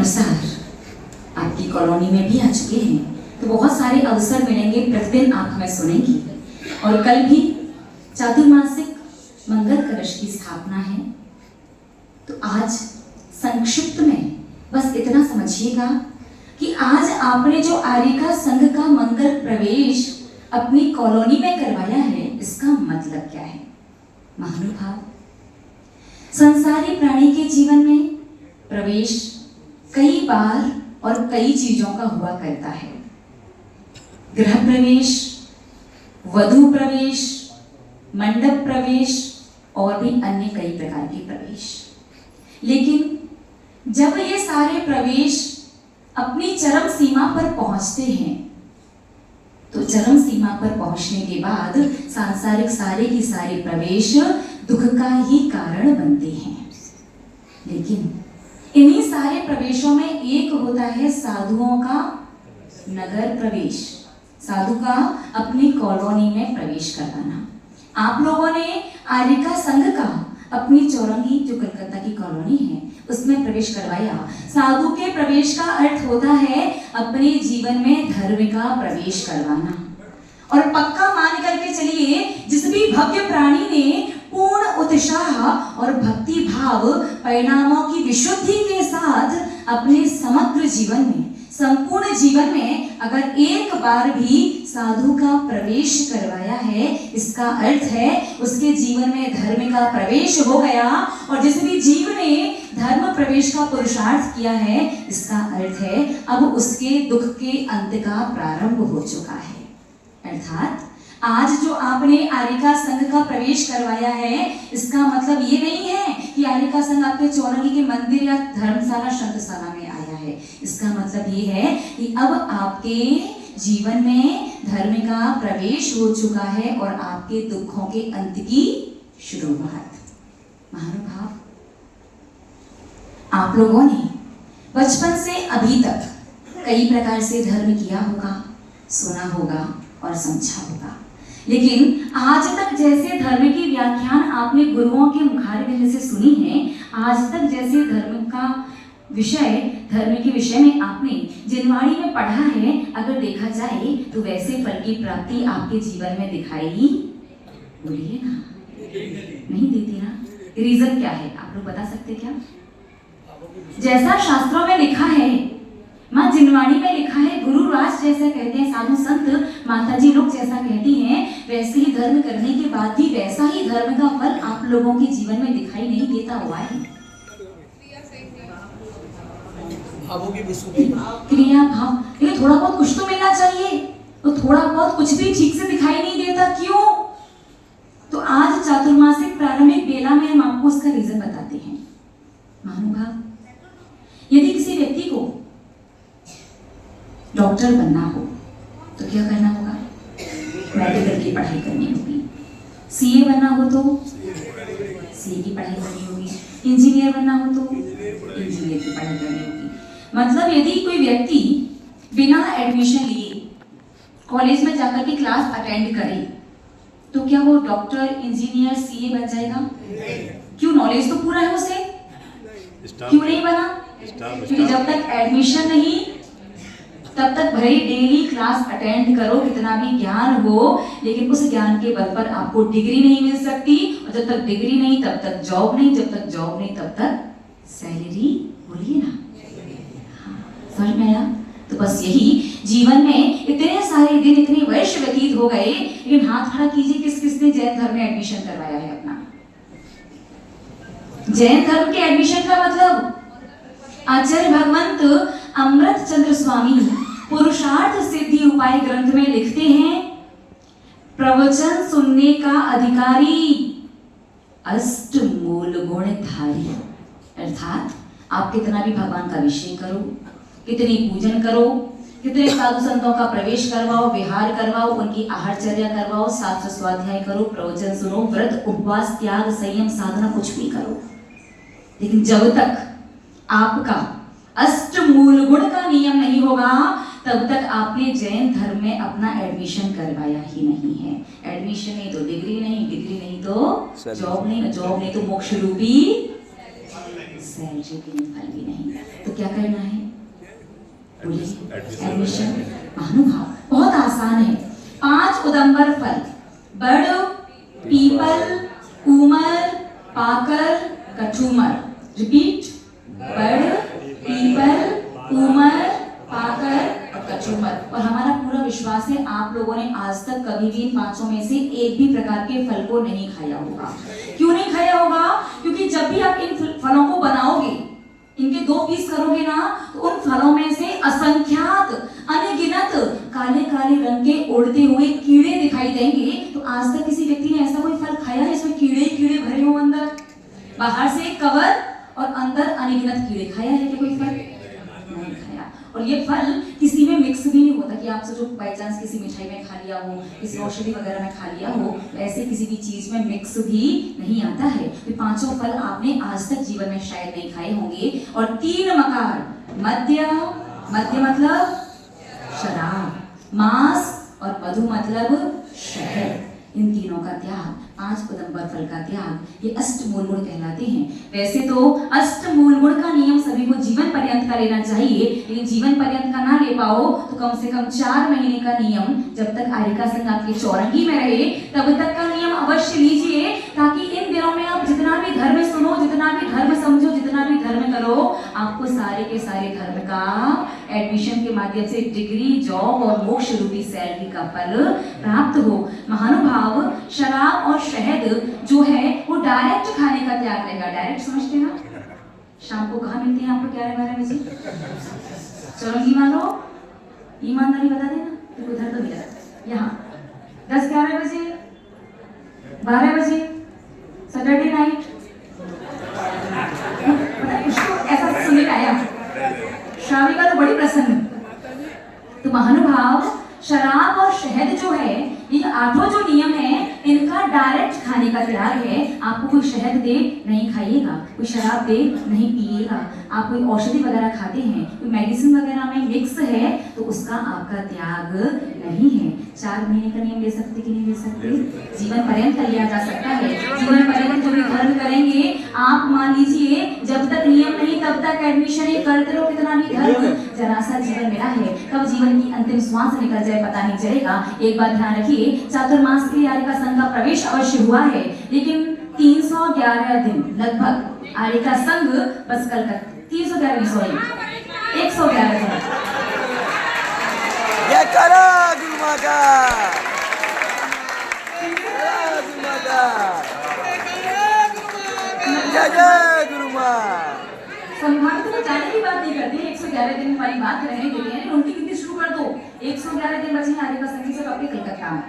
अनुसार आपकी कॉलोनी में भी आ चुके हैं, तो बहुत सारे अवसर मिलेंगे, प्रतिदिन आप हमें सुनेंगी। और कल भी चातुर्मासिक मंगल कलश की स्थापना है। तो आज संक्षिप्त में बस इतना समझिएगा कि आज आपने जो आर्यिका संघ का मंगल प्रवेश अपनी कॉलोनी में करवाया है, इसका मतलब क्या है। महानुभाव, संसारी प्राणी के जीवन में प्रवेश कई बार और कई चीजों का हुआ करता है। गृह प्रवेश, वधु प्रवेश, मंडप प्रवेश और भी अन्य कई प्रकार के प्रवेश। लेकिन जब ये सारे प्रवेश अपनी चरम सीमा पर पहुंचते हैं, तो चरम सीमा पर पहुंचने के बाद सांसारिक सारे की सारे प्रवेश दुख का ही कारण बनते हैं। लेकिन इन्हीं सारे प्रवेशों में एक होता है साधुओं का नगर प्रवेश, साधु का अपनी कॉलोनी में प्रवेश करवाना। आप लोगों ने आर्यिका संघ का अपनी चौरंगी, जो कलकत्ता की कॉलोनी है, उसमें प्रवेश करवाया। साधु के प्रवेश का अर्थ होता है अपने जीवन में धर्म का प्रवेश करवाना। और पक्का मान करके चलिए, जिस भी भव्य प्राणी ने पूर्ण उत्साह और भक्ति भाव परिणामों की विशुद्धि के साथ अपने समग्र जीवन में, संपूर्ण जीवन में अगर एक बार भी साधु का प्रवेश करवाया है, इसका अर्थ है उसके जीवन में धर्म का प्रवेश हो गया। और जिस भी जीव ने धर्म प्रवेश का पुरुषार्थ किया है, इसका अर्थ है अब उसके दुख के अंत का प्रारंभ हो चुका है। अर्थात आज जो आपने आर्यिका संघ का प्रवेश करवाया है, इसका मतलब ये नहीं है कि आर्यिका संघ आपके चौरंगी के मंदिर या धर्मशाला संतशाला में आया है। इसका मतलब ये है कि अब आपके जीवन में धर्म का प्रवेश हो चुका है और आपके दुखों के अंत की शुरुआत। महानुभाव, आप लोगों ने बचपन से अभी तक कई प्रकार से धर्म किया होगा, सुना होगा और समझा होगा। लेकिन आज तक जैसे धर्म की व्याख्यान आपने गुरुओं के मुखारबिंद से सुनी है, आज तक जैसे धर्म का विषय, धर्म के विषय में आपने जिनवाणी में पढ़ा है, अगर देखा जाए तो वैसे फल की प्राप्ति आपके जीवन में दिखाई, बोलिए ना, नहीं देती ना। रीजन क्या है, आप लोग बता सकते क्या? जैसा शास्त्रों में लिखा है, माँ जिनवाणी में लिखा है, गुरु राज जैसे कहते हैं, साधु संत माताजी लोग जैसा कहती हैं, वैसे ही धर्म करने के बाद भी वैसा ही धर्म का फल आप लोगों के जीवन में दिखाई नहीं देता हुआ है। क्रिया भाव, लेकिन थोड़ा बहुत कुछ तो मिलना चाहिए, तो थोड़ा बहुत कुछ भी ठीक से दिखाई नहीं देता, क्यों? तो आज चातुर्मासिक प्रारंभिक बेला में हम आपको उसका रीजन बताते हैं। महानुभाव, यदि किसी व्यक्ति को डॉक्टर बनना हो तो क्या करना होगा? मेडिकल की पढ़ाई करनी होगी। सीए बनना हो तो सीए की पढ़ाई करनी होगी। इंजीनियर बनना हो तो इंजीनियर की पढ़ाई करनी होगी। मतलब यदि कोई व्यक्ति बिना एडमिशन लिए कॉलेज में जाकर के क्लास अटेंड करे, तो क्या वो डॉक्टर, इंजीनियर, सीए बन जाएगा? क्यों? नॉलेज तो पूरा है उसे, क्यों नहीं बना? क्योंकि जब तक एडमिशन नहीं, तब तक भले डेली क्लास अटेंड करो, कितना भी ज्ञान हो, लेकिन उस ज्ञान के बल पर आपको डिग्री नहीं मिल सकती। और जब तक डिग्री नहीं, तब तक जॉब नहीं, जब तक जॉब नहीं, तब तक सैलरी, बोलिए ना। समझ में आया? तो बस यही जीवन में इतने सारे दिन, इतने वर्ष व्यतीत हो गए, लेकिन हाथ खड़ा कीजिए, किस किसने जैन धर्म में एडमिशन करवाया है अपना? जैन धर्म के एडमिशन का मतलब आचार्य भगवंत अमृत चंद्र स्वामी पुरुषार्थ सिद्धि उपाय ग्रंथ में लिखते हैं, प्रवचन सुनने का अधिकारी अष्ट मूल गुण धारी। अर्थात आप कितना भी भगवान का विषय करो, कितनी पूजन करो, कितने साधु संतों का प्रवेश करवाओ, विहार करवाओ, उनकी आहारचर्या करवाओ, शास्त्र स्वाध्याय करो, प्रवचन सुनो, व्रत, उपवास, त्याग, संयम, साधना, कुछ भी करो, लेकिन जब तक आपका अष्ट मूल गुण का नियम नहीं होगा, तब तक आपने जैन धर्म में अपना एडमिशन करवाया ही नहीं है। एडमिशन नहीं तो डिग्री नहीं, डिग्री नहीं तो जॉब नहीं, जॉब नहीं तो मोक्ष रूपी सैलरी भी नहीं, फल भी नहीं। तो तो क्या करना है? बोलिए, एडमिशन। महानुभाव, बहुत आसान है। 5 उदंबर फल, बड़, पीपल, कूमर, पाकर, कचूमर। रिपीट, बड़, पीपल, कूमर, पाकर और कचूमर। और हमारा पूरा विश्वास है आप लोगों ने आज तक कभी भी इन 5 में से एक भी प्रकार के फल को नहीं खाया होगा। क्यों नहीं खाया होगा? क्योंकि जब भी आप इन फलों को बनाओगे, इनके 2 पीस करोगे ना, तो उन फलों में से असंख्यात अनगिनत काले काले रंग के उड़ते हुए कीड़े दिखाई देंगे। तो आज तक किसी व्यक्ति ने ऐसा कोई फल खाया है इसमें कीड़े ही कीड़े भरे हो? अंदर बाहर से कवर और अंदर अनगिनत कीड़े। खाया है क्या कोई फल? नहीं खाया। और ये फल किसी में मिक्स भी नहीं होता कि आपसे जो बाई चांस किसी मिठाई में खा लिया हो, किसी औषधि वगैरह में खा लिया हो, तो ऐसे किसी भी चीज में मिक्स भी नहीं आता है। तो 5 फल आपने आज तक जीवन में शायद नहीं खाए होंगे। और 3 मकार, मद्य, मद्य मतलब शराब, मांस और मधु मतलब शहद। इन तीनों का त्याग, 5 उदंबर फल का त्याग, ये अष्टमूल गुण कहलाते हैं। वैसे तो अष्टमूल गुण का नियम सभी को जीवन पर्यंत का लेना चाहिए, लेकिन जीवन पर्यंत का ना ले पाओ तो कम से कम 4 महीने का नियम, जब तक आरिका संघ आपकी चौरंगी में रहे तब तक का नियम अवश्य लीजिए, ताकि इन दिनों में आप जितना भी धर्म सुनो, जितना भी धर्म समझो, जितना भी धर्म करो, आपको सारे के सारे धर्म का एडमिशन के माध्यम से डिग्री, जॉब और मोक्ष रूपी सैलरी का फल प्राप्त हो। महानुभाव, शराब और शहद जो है वो डायरेक्ट खाने का त्याग रहेगा। डायरेक्ट समझते हैं ना? शाम को कहाँ मिलते हैं आपको? 11-12 बजे। चौरंगी वालों, ईमानदारी बता देना, तो उधर तो मिला यहाँ 10-11 बजे, 12 बजे, सैटरडे नाइट। उसको ऐसा सुनने आया, श्राविका तो बड़ी प्रसन्न। तो महानुभाव, शराब और शहद जो है, ये 8 जो नियम है, इनका डायरेक्ट खाने का त्याग है। आपको कोई शहद दे नहीं खाइएगा, कोई शराब दे नहीं पिएगा। आप कोई औषधि वगैरह खाते हैं, कोई मेडिसिन वगैरह में मिक्स है, तो उसका आपका त्याग नहीं है। 4 महीने का नियम ले सकते कि नहीं ले सकते? जीवन पर्यंत का लिया जा सकता है। जीवन पर्यंत जो भी धर्म करेंगे, आप मान लीजिए जब तक नियम नहीं तब तक एडमिशन ही करते रहो, कितना भी धर्म, जरा सा जीवन मिला है, कब जीवन की अंतिम श्वास निकल जाए पता नहीं चलेगा। एक बात ध्यान रखिए, चातुर्मास के आरिका संघ का प्रवेश अवश्य हुआ है, लेकिन 311 दिन लगभग आरिका संघ बस कल तक 311 सॉरी 111 दिन। जय करो गुरु माता, गुरु माता, जय जय गुरु माँ। संभावित तो जाने की बात नहीं करते, 111 दिन हमारी बात रहने देते हैं, उनकी गिनती शुरू कर दो। 111 दिन बचे हैं आरिका संघ से आपके कलकत्ता में।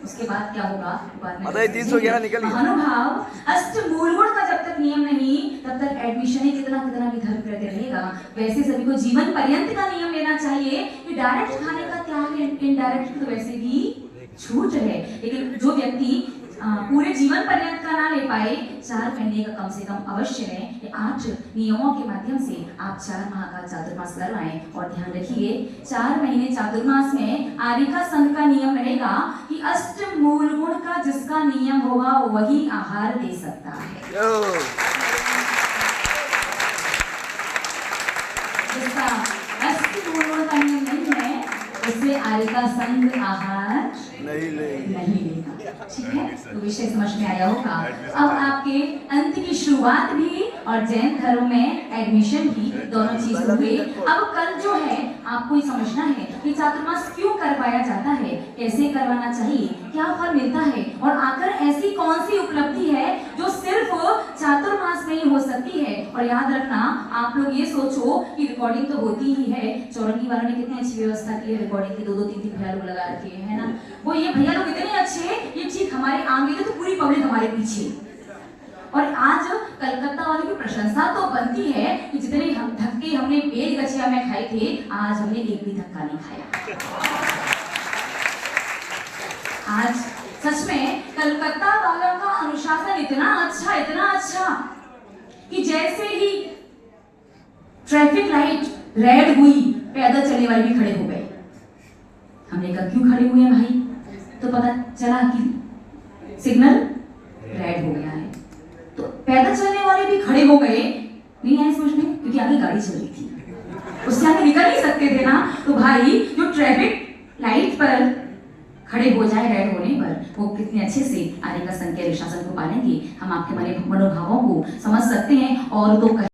उसके बाद क्या होगा? बाद में 311 निकल गया। महानुभाव, अष्टमूल गुण का जब तक नियम नहीं तब तक एडमिशन ही कितना कितना भी धर्म करते रहेगा। वैसे सभी को जीवन पर्यंत का नियम लेना चाहिए कि डायरेक्ट खाने का त्याग, इनडायरेक्ट तो वैसे भी छूट है। लेकिन जो व्यक्ति पूरे जीवन पर्यंत का ना ले पाए, 4 महीने का कम से कम अवश्य है। ये 8 नियमों के माध्यम से आप 4 माह का चातुर्मास करवाएं। और ध्यान रखिए, 4 महीने चातुर्मास में आरिका संघ का नियम रहेगा कि अष्टमूल गुण का जिसका नियम होगा वही आहार दे सकता है। जिसका अष्टमूल गुण का नियम नहीं है, उससे आरिका संघ आहार नहीं लेगा। ठीक है, तो विषय समझ में आया होगा। अब आपके अंत की शुरुआत भी और जैन धर्म में एडमिशन भी, दोनों चीज हुए। अब कल जो है आपको ये समझना है कि चातुर्मास क्यों करवाया जाता है, कैसे करवाना चाहिए, क्या फल मिलता है, और आखिर ऐसी कौन सी उपलब्धि है जो सिर्फ चातुर्मास में ही हो सकती है। और याद रखना, आप लोग ये सोचो कि रिकॉर्डिंग तो होती ही है, चौरंगी वालों ने कितनी अच्छी व्यवस्था की है रिकॉर्डिंग की, 2-2 3-3 भैया लोग लगा रखे हैं, है ना। वो ये भैया लोग इतने अच्छे, ये ठीक हमारे आगे तो पूरी पब्लिक हमारे पीछे। और आज कलकत्ता वालों की प्रशंसा तो बनती है कि जितने धक्के हमने बेल गछिया में खाए थे, आज हमने एक भी धक्का नहीं खाया। आज सच में कलकत्ता वालों का अनुशासन इतना अच्छा कि जैसे ही ट्रैफिक लाइट रेड हुई, पैदल चलने वाले भी खड़े हो गए। हमने कहा क्यों खड़े हुए हैं भाई? तो पता चला कि सिग्नल रेड हो गया है। तो पैदल चलने वाले भी खड़े हो गए, नहीं आए समझ में, क्योंकि उनके आगे गाड़ी चल रही थी, उससे आगे निकल नहीं सकते थे ना। तो भाई जो ट्रैफिक लाइट पर खड़े हो जाए रेड होने पर, वो कितने अच्छे से आने का संख्या अनुशासन को पालेंगे, हम आपके मनोभावों को समझ सकते हैं। और तो